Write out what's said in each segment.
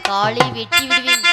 காலை வெட்டி விடுவேன்.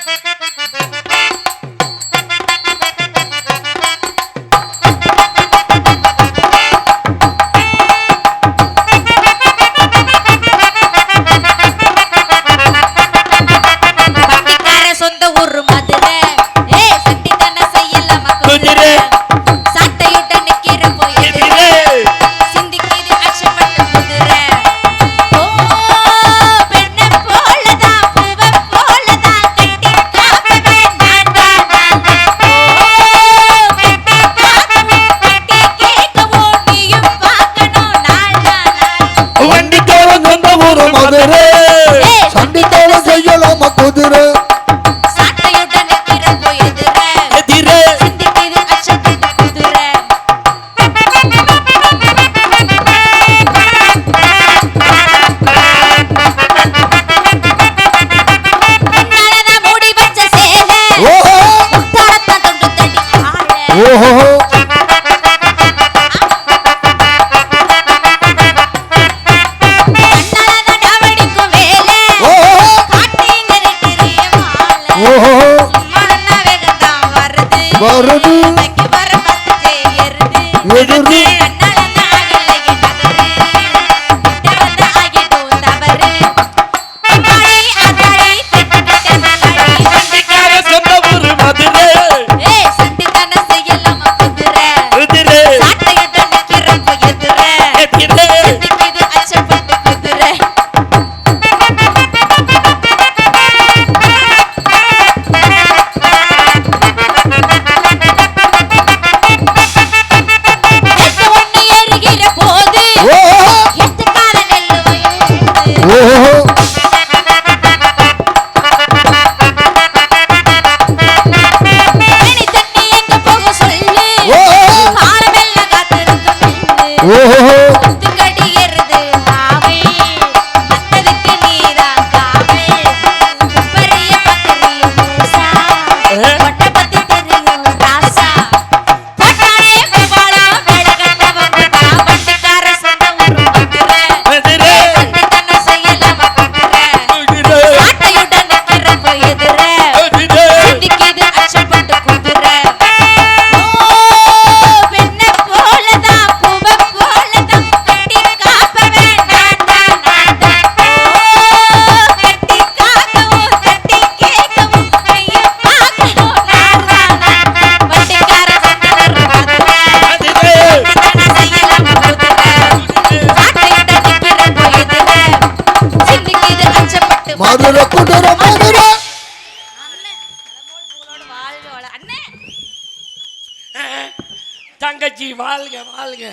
தங்கச்சி வாழ்க வாழ்க.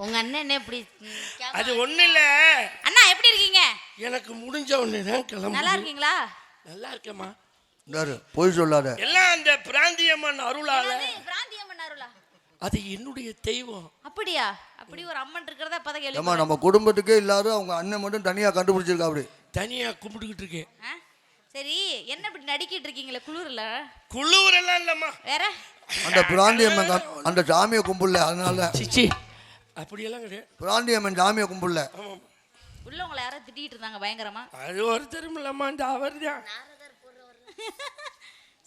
உங்க அண்ணன் என்ன இப்படி? அது ஒண்ணு இல்ல. அண்ணா எப்படி இருக்கீங்க? எனக்கு முடிஞ்ச ஒண்ணுதான் கிளம்பு. நல்லா இருக்கீங்களா? நல்லா இருக்கேம்மா. போய் சொல்லாத. எல்லாம் அந்த பிராந்தியம்மன் அருளால. பிராந்தியம்மன் அருளா? அது என்னுடைய தெய்வம். அப்படியா? அப்படி ஒரு அம்மன் இருக்கிறதா அப்பதான் கேள்வி. ஏமா நம்ம குடும்பத்துக்கே இல்லாத அவங்க அண்ணன் மட்டும் தனியா கண்டுபிடிச்சிருக்கா. அப்படி தனியா கும்பிட்டுக்கிட்டு இருக்கேன். சரி, என்ன இப்படி நடிக்கிட்டு இருக்கீங்களே? குளூர்ல? குளூரெல்லாம் இல்லம்மா. வேற அந்த பிராந்தியம்மன் அந்த சாமியை கும்பிடல, அதனால. சிச்சி அப்படியெல்லாம் கிடையாது. பிராந்தியம்மன் சாமியை கும்பிடல. உள்ள உங்களை யாரோ திட்டிட்டு இருந்தாங்க பயங்கரமா. அது ஒருத்தரும் இல்லம்மா, இந்த அவர் தான்.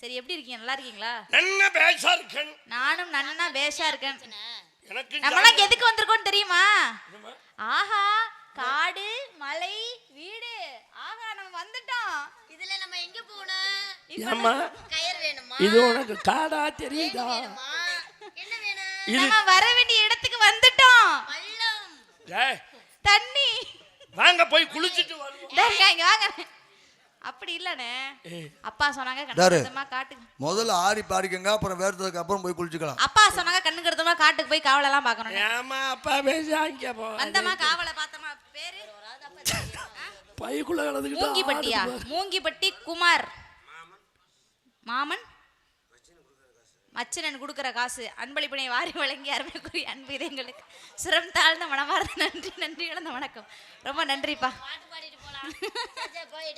சரி, எப்படி இருக்கீங்க? நல்லா இருக்கீங்களா? நன்னா பேஷா இருக்கேன். நானும் நன்னா பேஷா இருக்கேன். எனக்கு நம்மளாம் எதுக்கு வந்திருக்கோம் தெரியுமா? ஆஹா, காடு மலை வீடு. ஆஹா, நம்ம வந்துட்டோம். இதுல நம்ம எங்க போணும்? கயிறு வேணுமா? இது உனக்கு காடா தெரியுதா? என்ன வேணும்? நம்ம வர வேண்டிய இடத்துக்கு வந்துட்டோம். பள்ளம், தண்ணி. வாங்க போய் குளிச்சிட்டு வருவோம். இங்க வாங்க. அப்படி இல்லனே, அப்பா சொன்னாங்க கண்ணுக்கருத்தமா காட்டுக்கு முதல்ல ஆடி பாடிக்கங்க, அப்புறம் வேறதுக்கு அப்புறம் போய் குளிச்சுக்கலாம். அப்பா சொன்னாங்க கண்ணுக்கருத்தமா காட்டுக்கு போய் காவலை எல்லாம் பார்க்கணும். ஏமா அப்பா பேசாங்க போ. வந்தமா காவலை பார்த்தமா. பேரு பைக்குள்ள கலந்துக்கிட்டு மூங்கிப்பட்டியா? மூங்கிப்பட்டி குமார் மாமன் மச்சனன் கொடுக்குற காசு அன்பளிப்பினை வாரி வழங்கி அருமைக்குரிய அன்பு இதயங்களுக்கு சிரம் தாழ்ந்த மனமார்ந்த நன்றி. நன்றி இழந்த வணக்கம். ரொம்ப நன்றிப்பா.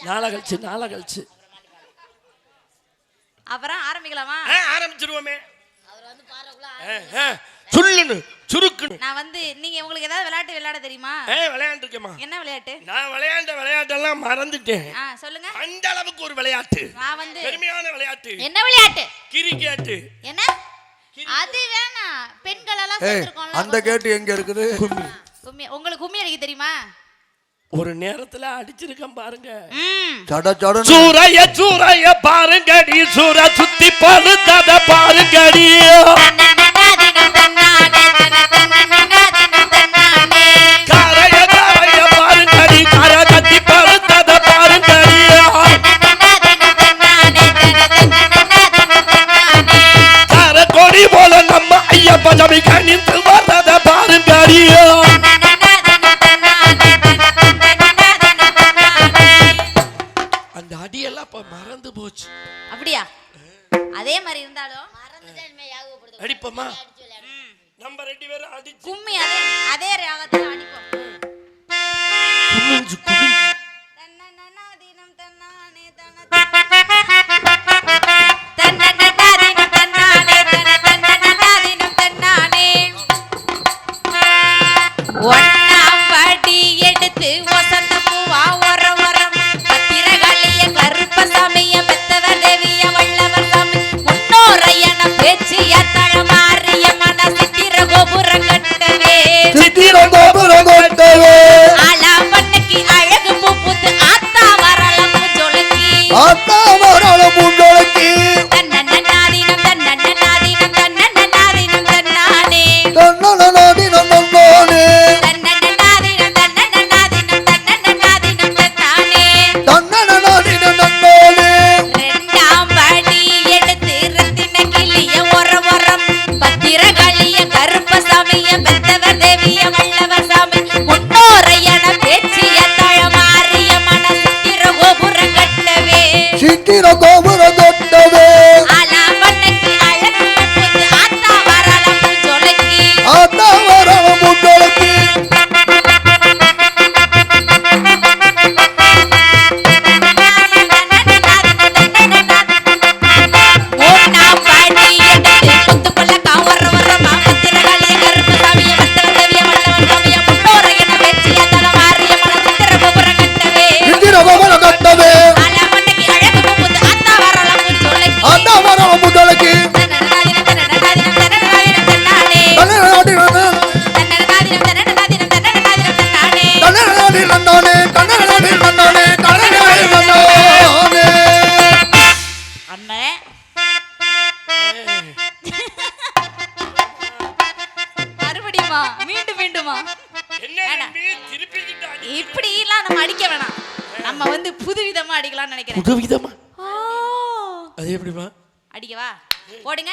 நாளை கழிச்சு அப்புறம் ஆரம்பிக்கலாமா? ஆரம்பிச்சிருவோமே. சொல்லுன்னு சுருக்குன்னு. நான் வந்து நீங்க உங்களுக்கு ஏதாவது விளையாட்டு விளையாட தெரியுமா? விளையாண்டுருக்கேம்மா. என்ன விளையாட்டு? நான் விளையாண்டெல்லாம் மறந்துட்டேன். சொல்லுங்க. அந்த அளவுக்கு ஒரு விளையாட்டு, நான் வந்து பெருமையான விளையாட்டு. என்ன விளையாட்டு? கிரிக்கெட். என்ன அது வேணாம், பெண்கள் எல்லாம் ஏய் சேர்ந்திருக்கோம்ல. அந்த கேட்டு எங்க இருக்குது? கும்மி. உங்களுக்கு கும்மி அடிக்க தெரியுமா? ஒரு நேரத்துல அடிச்சிருக்கேன் பாருங்க. சட சட சூரைய சூரைய பாருங்கடி, சூர சுத்தி பழுத்தத பாருங்கடி. காரைய காரைய பாருங்கடி, கார கத்தி பழுத்தத பாருங்கடி. கார கொடி போல நம்ம ஐயப்ப சாமி கணிந்து வர்றத பாருங்கடி. அந்த அடியெல்லாம் இப்ப மறந்து போச்சு. அப்படியா? அதே மாதிரி இருந்தாலும் அடிப்போமா? நம்ம ரெண்டு பேரும் அடிச்சு கும்மி அதே ராகத்துல அடிப்போம். குமிஞ்சு குமிஞ்சு தன்னனனாதினம் தன்னானே தன்னனனாதினம் தன்னானே தன்னனனாதினம் தன்னானே. ஒண்ணாம் படி எடுத்து வசந்த பூவா ஒரவரம் பத்திரகாளிய கருப்பசாமிய பெத்தவர் தேவிய வல்லவர் சாமி முன்னோரையன பேச்சிய தளமாறிய மன சித்திர கோபுரம் கட்டவே சித்திரம் கோபுரம் கட்டவே ஆலாம்பண்ணைக்கு அழகு பூ பூத்து ஆத்தா வரலம் ஜொலக்கி ஆத்தா வரலம் முண்டொலக்கி தன்னனனாதினம் தன்னனனாதினம் தன்னனனாதினம் தன்னானே தன்னனனாதினம் தன்னானே தன்னனனாதினம் தன்னனனாதினம் தன்னனனாதினம் தன்னானே. தன்னனனாதினம் தன்னானே ரெண்டாம் படி எடுத்து ரத்தின கிளிய ஒரவரம் பத்திரகாளிய கருப்பசாமிய பெத்தவர் தேவிய வல்லவர் சாமி முன்னோரையன பேச்சிய தளமாறிய மன சித்திர கோபுரம் கட்டவே சித்திரம் கோபுரம் கட்டவே ஆலாம்பண்ணைக்கு அழகு பூத்து ஆத்தா வரலம் ஜொலக்கி ஆத்தா வரலம் முண்டொலக்கி மூணாம் படி எடுத்து குத்து பல்லக்கா ஒரவரமா பத்திரகாளிய கருப்பசாமிய பெத்தவர் தேவிய வல்லவர் சாமிய முன்னோரையன பேச்சிய தளமாறிய மன சித்திர கோபுரம் கட்டவே சித்திரம் கோபுரம் கட்டவே ஆலாம்பண்ணைக்கு அழகு பூத்து ஆத்தா வரலம் ஜொலக்கி ஆத்தா வரலம் முண்டொலக்கி தன்னனனாதினம் தன்னனனாதினம் தன்னனனாதினம் தன்னானே தன்னனனாதினம் தன்னனனாதினம் தன்னனனாதினம் தன்னனனாதினம் தன்னானே. தன்னனனாதினம் தன்னானே தன்னனனாதினம் தன்னானே தன்னனனாதினம் தன்னானே. அண்ணே மறுபடியுமா? மீண்டும் மீண்டுமா? என்ன நம்பி திருப்பிக்கிட்டு அடி. இப்படி எல்லாம் நம்ம அடிக்க வேணாம். நம்ம வந்து புதுவிதமா அடிக்கலாம்னு நினைக்கிறேன். புதுவிதமா ஆ. அது எப்படிமா? அடிக்கவா? போடுங்க.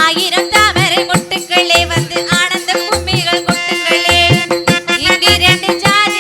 ஆயிரம் தாமரை மொட்டுக்களே வந்து ஆனந்த கும்மிகள் கொட்டுங்களே. இங்கு ரெண்டு ஜாதி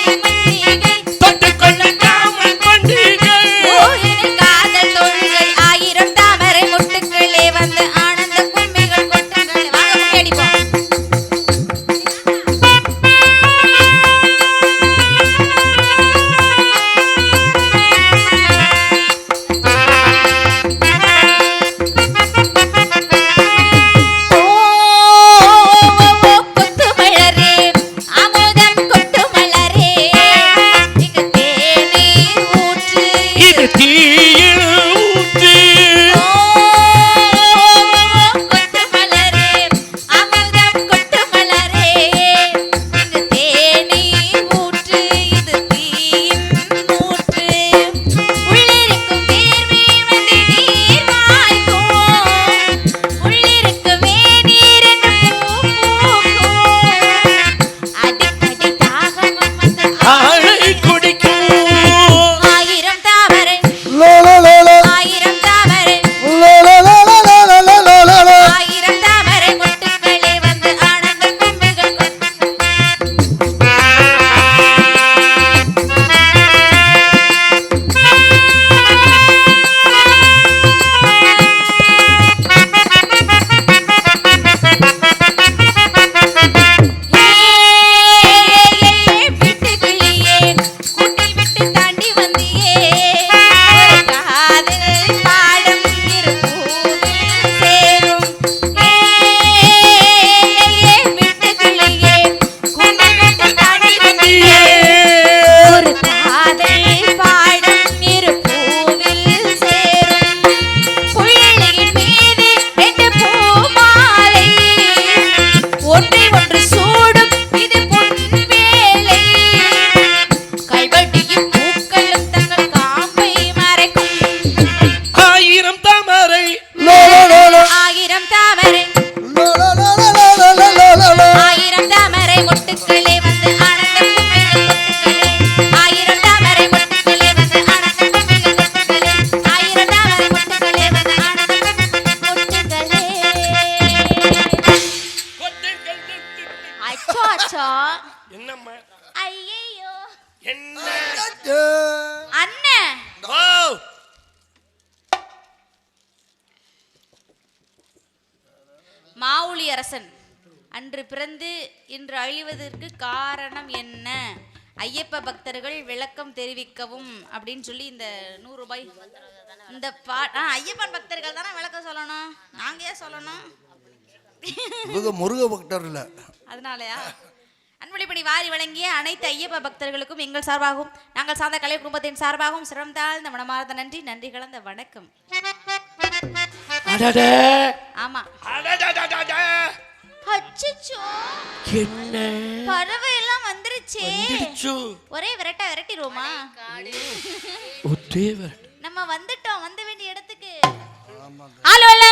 ஆயிரம் தாமரை ஆயிரம் தாமரை ஆயிரம் தாமரை மொட்டுக்களே வந்து ஆனந்தம் ஆயிரம் தாமரை மொட்டுக்களே வந்து ஆனந்தம் ஆயிரம் தாமரை மொட்டுக்களே வந்து ஆனந்தம் அச்சோ அச்சோ என்னம்மா ஐயோ என்ன அண்ணன் ஓ மாவுளி அரசன் அன்று பிறந்து இன்று அழிவதற்கு காரணம் என்ன? ஐயப்ப பக்தர்கள் விளக்கம் தெரிவிக்கவும் அப்படின்னு சொல்லி இந்த 100 ரூபாய் இந்த ஐயப்பன் பக்தர்கள் தானே விளக்கம் சொல்லணும், நாங்க ஏன் சொல்லணும்? முருக பக்தர் இல்ல, அதனாலயா? அன்பளிப்பணி வாரி வழங்கிய அனைத்து ஐயப்ப பக்தர்களுக்கும் எங்கள் சார்பாகவும் நாங்கள் சார்ந்த கலை குடும்பத்தின் சார்பாகவும் சிரம் தாழ்ந்த மனமார்ந்த நன்றி கலந்த வணக்கம். ஆமா அச்சச்சோ என்ன பறவை எல்லாம் வந்துருச்சே, ஒரே விரட்டிடுவோமா? நம்ம வந்துட்டோம், வந்து வேண்டிய இடத்துக்கு. ஆலோல